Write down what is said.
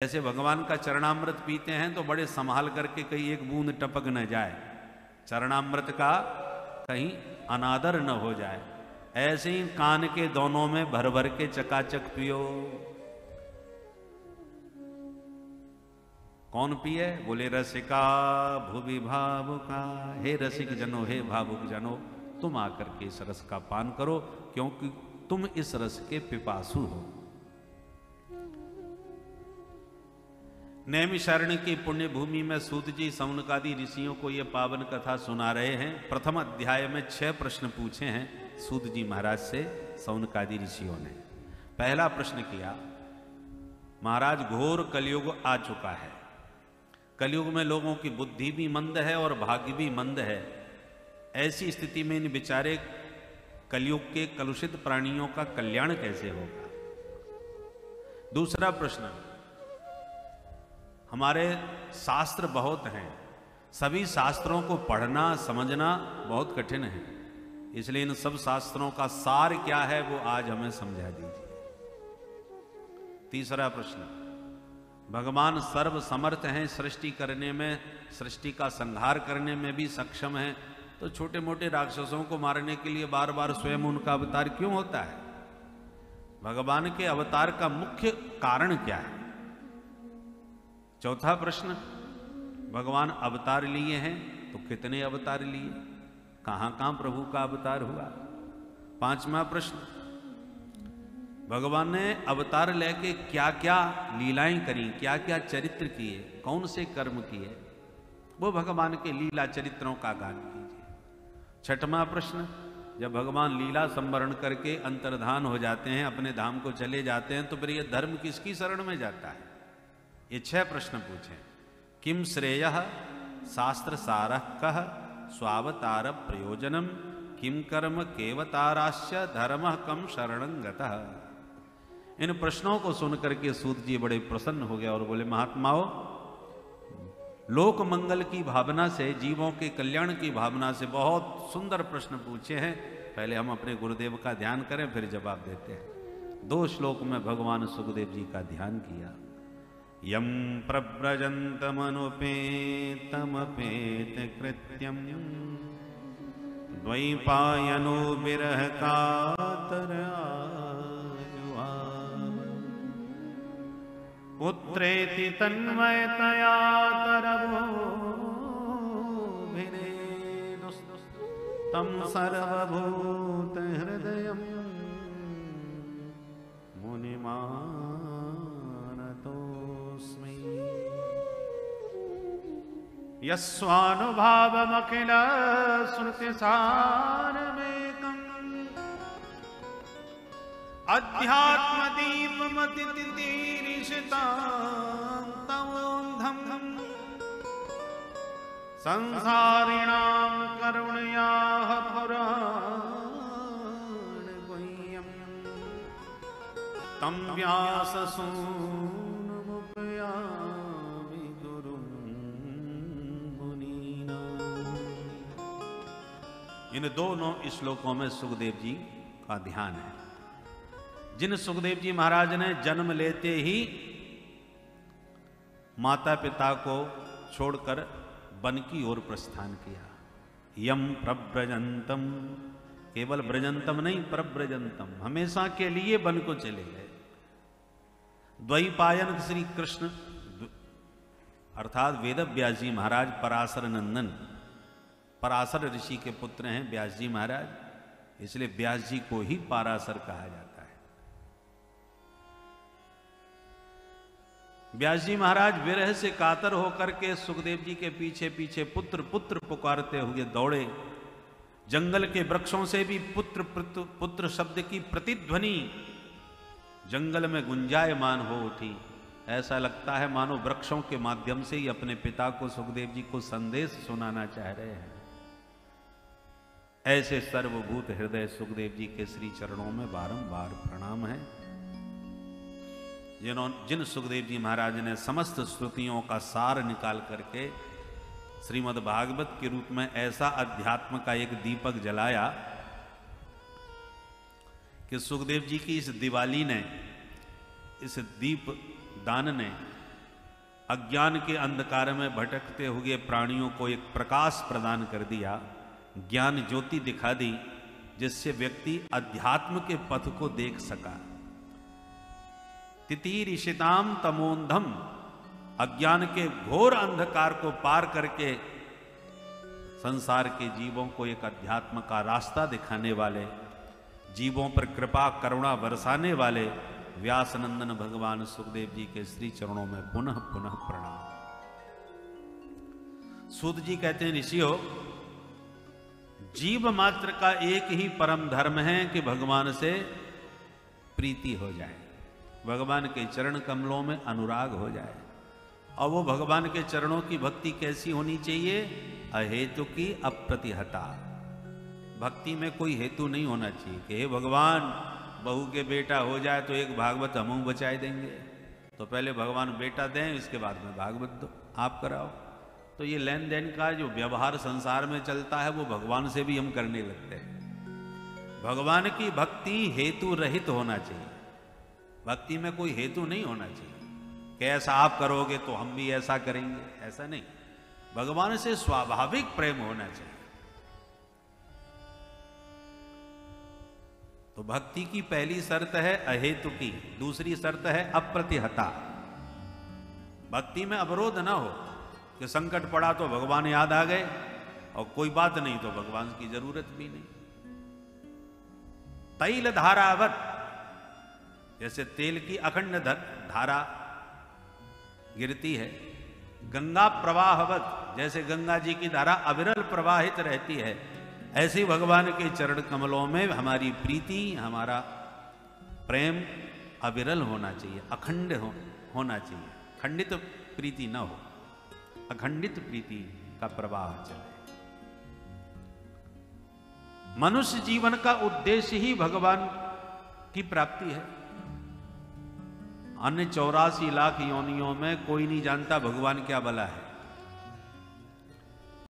ऐसे भगवान का चरणामृत पीते हैं तो बड़े संभाल करके कहीं एक बूंद टपक न जाए, चरणामृत का कहीं अनादर न हो जाए। ऐसे ही कान के दोनों में भर भर के चकाचक पियो। कौन पिए? बोले रसिका भुवि भावुका। हे रसिक जनो, हे भावुक जनो, तुम आकर के इस रस का पान करो, क्योंकि तुम इस रस के पिपासु हो। नैमिषारण्य की पुण्य भूमि में सूत जी सौनकादि ऋषियों को यह पावन कथा सुना रहे हैं। प्रथम अध्याय में 6 प्रश्न पूछे हैं सूत जी महाराज से सौनकादि ऋषियों ने। पहला प्रश्न किया, महाराज घोर कलयुग आ चुका है, कलयुग में लोगों की बुद्धि भी मंद है और भाग्य भी मंद है। ऐसी स्थिति में इन बेचारे कलयुग के कलुषित प्राणियों का कल्याण कैसे होगा? दूसरा प्रश्न, हमारे शास्त्र बहुत हैं, सभी शास्त्रों को पढ़ना समझना बहुत कठिन है, इसलिए इन सब शास्त्रों का सार क्या है वो आज हमें समझा दीजिए। तीसरा प्रश्न, भगवान सर्व समर्थ हैं, सृष्टि करने में, सृष्टि का संहार करने में भी सक्षम हैं, तो छोटे मोटे राक्षसों को मारने के लिए बार बार स्वयं उनका अवतार क्यों होता है? भगवान के अवतार का मुख्य कारण क्या है? चौथा प्रश्न, भगवान अवतार लिए हैं तो कितने अवतार लिए, कहां कहां प्रभु का अवतार हुआ? पांचवा प्रश्न, भगवान ने अवतार लेके क्या क्या लीलाएं करी, क्या क्या चरित्र किए, कौन से कर्म किए, वो भगवान के लीला चरित्रों का गान कीजिए। छठवां प्रश्न, जब भगवान लीला संवरण करके अंतर्धान हो जाते हैं, अपने धाम को चले जाते हैं, तो फिर ये धर्म किसकी शरण में जाता है? ये 6 प्रश्न पूछे। किम श्रेयः शास्त्र सारः कः स्वावतार प्रयोजनम किम कर्म केवताराश्च धर्मः कम शरणं गतः। इन प्रश्नों को सुनकर के सूत जी बड़े प्रसन्न हो गए और बोले, महात्माओं, लोक मंगल की भावना से, जीवों के कल्याण की भावना से बहुत सुंदर प्रश्न पूछे हैं। पहले हम अपने गुरुदेव का ध्यान करें, फिर जवाब देते हैं। 2 श्लोक में भगवान सुखदेव जी का ध्यान किया। यम प्रव्रजन्तमनुपेतमपेत कृत्यम द्वैपायनो विरह कातर पुत्रेति तन्मयतया तम सर्वभूत हृदयम् मुनिमानतोऽस्मि। यस्वानुभावमखिल श्रुतिसारमेकम् अध्यात्मदीपमतितीरिषितान्तमोऽन्धम् संसारिणां करुणयाः पुराणगुह्यम् तं व्याससूनुमुपयामि गुरुं मुनीनाम्। इन दोनों श्लोकों में सुखदेव जी का ध्यान है। जिन सुखदेव जी महाराज ने जन्म लेते ही माता पिता को छोड़कर वन की ओर प्रस्थान किया। यम प्रव्रजंतम, केवल ब्रजंतम नहीं, प्रव्रजंतम, हमेशा के लिए वन को चले गए। द्वैपायन श्री कृष्ण अर्थात वेद व्यास जी महाराज पराशर नंदन, पराशर ऋषि के पुत्र हैं व्यास जी महाराज, इसलिए व्यास जी को ही पराशर कहा जाता है। व्यास जी महाराज विरह से कातर होकर के सुखदेव जी के पीछे पीछे पुत्र पुत्र पुकारते हुए दौड़े। जंगल के वृक्षों से भी पुत्र पुत्र पुत्र शब्द की प्रतिध्वनि जंगल में गुंजायमान हो उठी। ऐसा लगता है मानो वृक्षों के माध्यम से ही अपने पिता को, सुखदेव जी को संदेश सुनाना चाह रहे हैं। ऐसे सर्वभूत हृदय सुखदेव जी के श्री चरणों में बारंबार प्रणाम है। जिन सुखदेव जी महाराज ने समस्त श्रुतियों का सार निकाल करके श्रीमद् भागवत के रूप में ऐसा अध्यात्म का एक दीपक जलाया कि सुखदेव जी की इस दिवाली ने, इस दीप दान ने अज्ञान के अंधकार में भटकते हुए प्राणियों को एक प्रकाश प्रदान कर दिया, ज्ञान ज्योति दिखा दी, जिससे व्यक्ति अध्यात्म के पथ को देख सका। तितीरिषिताम तमोंधम, अज्ञान के घोर अंधकार को पार करके संसार के जीवों को एक अध्यात्म का रास्ता दिखाने वाले, जीवों पर कृपा करुणा बरसाने वाले व्यास नंदन भगवान सुखदेव जी के श्री चरणों में पुनः पुनः प्रणाम। सूत जी कहते हैं, ऋषियों, जीव मात्र का एक ही परम धर्म है कि भगवान से प्रीति हो जाए, भगवान के चरण कमलों में अनुराग हो जाए। और वो भगवान के चरणों की भक्ति कैसी होनी चाहिए? अहेतु की अप्रतिहता। भक्ति में कोई हेतु नहीं होना चाहिए कि हे भगवान बहू के बेटा हो जाए तो एक भागवत हम बचाए देंगे, तो पहले भगवान बेटा दें, इसके बाद में भागवत दो आप कराओ। तो ये लेन देन का जो व्यवहार संसार में चलता है वो भगवान से भी हम करने लगते हैं। भगवान की भक्ति हेतु रहित होना चाहिए, भक्ति में कोई हेतु नहीं होना चाहिए कि ऐसा आप करोगे तो हम भी ऐसा करेंगे, ऐसा नहीं। भगवान से स्वाभाविक प्रेम होना चाहिए। तो भक्ति की पहली शर्त है अहेतु की, दूसरी शर्त है अप्रतिहता। भक्ति में अवरोध ना हो कि संकट पड़ा तो भगवान याद आ गए और कोई बात नहीं तो भगवान की जरूरत भी नहीं। तैल धारावत, जैसे तेल की अखंड धारा गिरती है, गंगा प्रवाहवत, जैसे गंगा जी की धारा अविरल प्रवाहित रहती है, ऐसे भगवान के चरण कमलों में हमारी प्रीति, हमारा प्रेम अविरल होना चाहिए, अखंड होना चाहिए। खंडित प्रीति न हो, अखंडित प्रीति का प्रवाह चले। मनुष्य जीवन का उद्देश्य ही भगवान की प्राप्ति है। अन्य 84 लाख योनियों में कोई नहीं जानता भगवान क्या भला है।